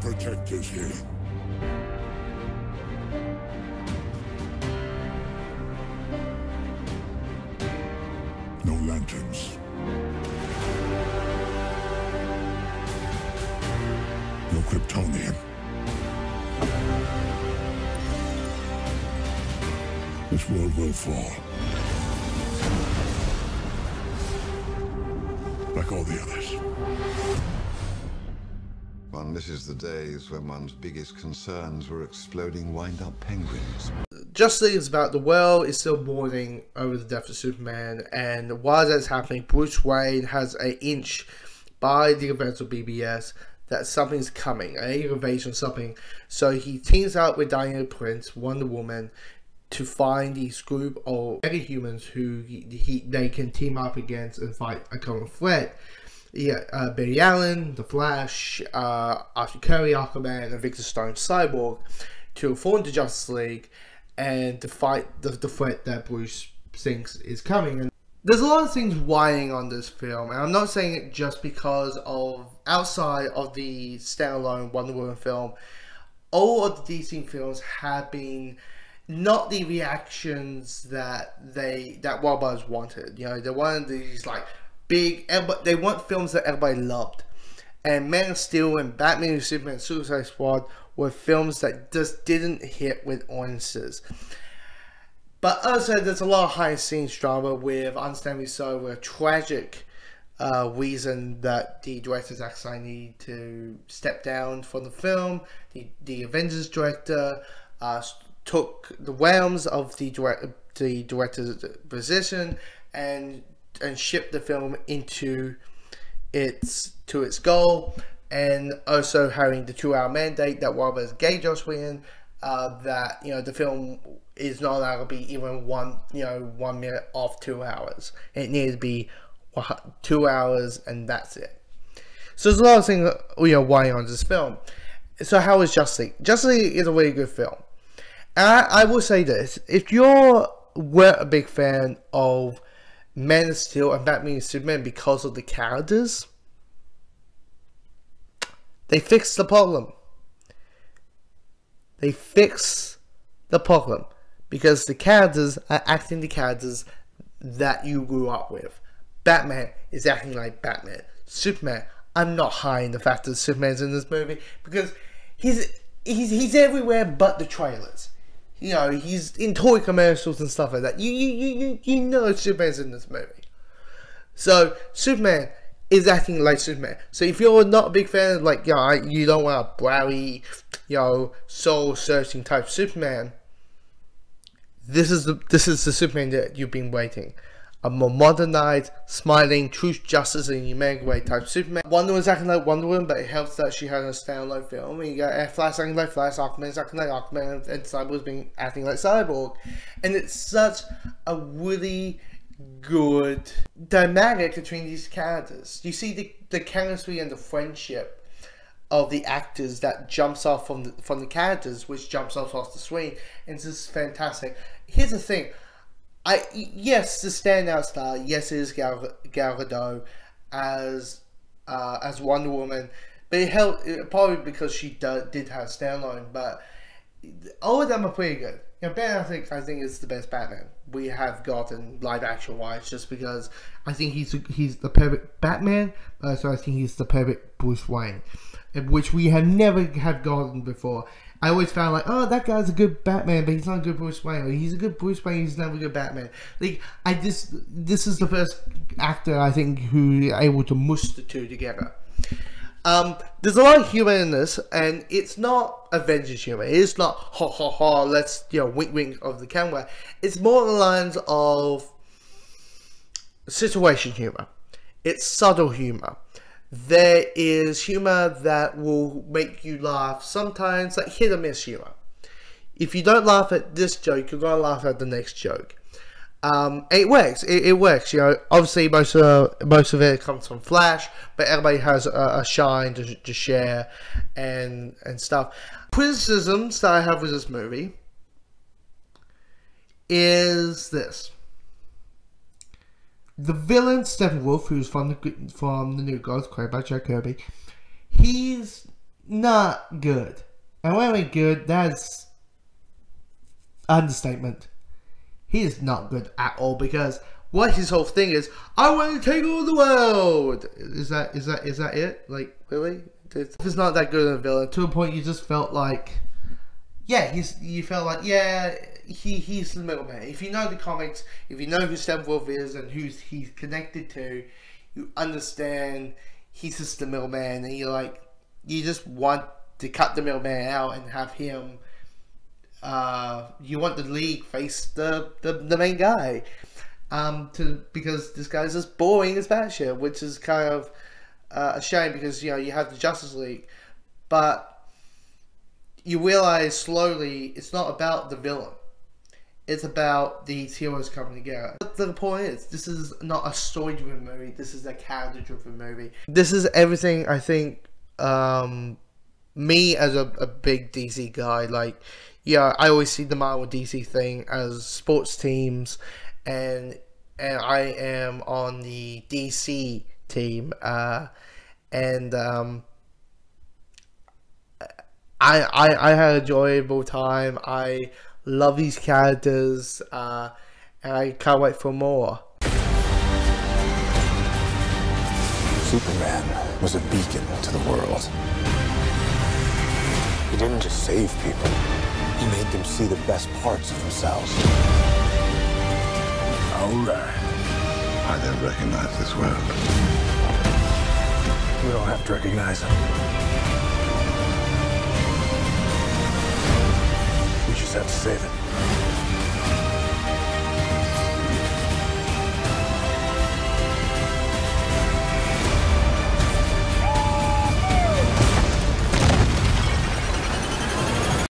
protectors here. No lanterns. No Kryptonian. This world will fall. Like all the others. One misses the days when one's biggest concerns were exploding wind-up penguins. Justice League is about the world is still mourning over the death of Superman, and while that's happening, Bruce Wayne has an inch by the events of BBS that something's coming, an invasion, something. So he teams up with Diana Prince, Wonder Woman, to find this group of metahumans who they can team up against and fight a common threat. Yeah, Barry Allen, The Flash, Arthur Curry, Aquaman, and Victor Stone, Cyborg, to form the Justice League and to fight the threat that Bruce thinks is coming. And there's a lot of things weighing on this film, and I'm not saying it just because of outside of the standalone Wonder Woman film. All of the DC films have been not the reactions that Warner Bros. Wanted. You know, they wanted these like big, they want films that everybody loved. And Man of Steel and Batman v Superman and Suicide Squad were films that just didn't hit with audiences. But also, there's a lot of high-scenes drama with, understandably so, with a tragic reason that the director Zack Snyder needed to step down from the film. The Avengers director took the realms of the director's position and shipped the film into its goal, and also having the 2-hour mandate that Warner Bros. Gave Joss Whedon, that the film is not allowed to be even 1 minute off 2 hours. It needed to be 2 hours, and that's it. So there's a lot of things weighing on this film. So how is Justice League? Justice League is a really good film. And I will say this: if you were a big fan of Man of Steel and Batman and Superman because of the characters, they fixed the problem. They fixed the problem because the characters are acting the characters that you grew up with. Batman is acting like Batman. Superman, I'm not high in the fact that Superman's in this movie because he's everywhere but the trailers. He's in toy commercials and stuff like that. You know Superman's in this movie. So Superman is acting like Superman. So if you're not a big fan of you don't want a browy, soul searching type Superman, this is the Superman that you've been waiting. A more modernized, smiling, truth, justice, and humanity way type Superman. Wonder Woman's acting like Wonder Woman, but it helps that she has a standalone film. And you got Flash acting like Flash, Aquaman's acting like Aquaman, and Cyborg's being acting like Cyborg. And it's such a really good dynamic between these characters. You see the chemistry and the friendship of the actors that jumps off from the characters, which jumps off the screen, and it's just fantastic. Here's the thing. Yes, the standout star, yes, it is Gal Gadot as Wonder Woman, but it helped probably because she did have standalone. But all of them are pretty good. Ben Affleck, I think, is the best Batman we have gotten live action wise, just because I think he's the perfect Batman. So I think he's the perfect Bruce Wayne, which we have never gotten before. I always found oh, that guy's a good Batman, but he's not a good Bruce Wayne. Or he's a good Bruce Wayne, he's never a good Batman. This is the first actor I think who able to mush the two together. There's a lot of humor in this, and it's not Avengers humor. It's not ha ha ha, let's wink wink of the camera. It's more along the lines of situation humor. It's subtle humor. There is humor that will make you laugh sometimes, like hit or miss humor. If you don't laugh at this joke, you're going to laugh at the next joke. It works. It works. Obviously most of it comes from Flash, but everybody has a shine to share and stuff. Criticisms that I have with this movie is this: the villain Steppenwolf, who's from the New Gods, played by Jack Kirby, he's not good. And when I mean good, that's understatement. He is not good at all, because what his whole thing is, I want to take over the world. Is that it? Like, really? It's not that good of a villain. To a point, you just felt like, yeah, you felt like, yeah, he's the middleman. If you know the comics, if you know who Steppenwolf is and who he's connected to, you understand he's just the middleman, and you're like, you just want to cut the middleman out and have him. You want the League face the main guy, because this guy's just boring as batshit, which is kind of a shame, because you know you have the Justice League, but you realize slowly it's not about the villain. It's about these heroes coming together. The point is, this is not a story-driven movie. This is a character-driven movie. This is everything I think. Me as a big DC guy, like, yeah, I always see the Marvel DC thing as sports teams, and I am on the DC team, and I had an enjoyable time. I love these characters, and I can't wait for more. Superman was a beacon to the world. He didn't just save people, he made them see the best parts of themselves. All right. I don't recognize this world. We don't have to recognize him. We just have to save it.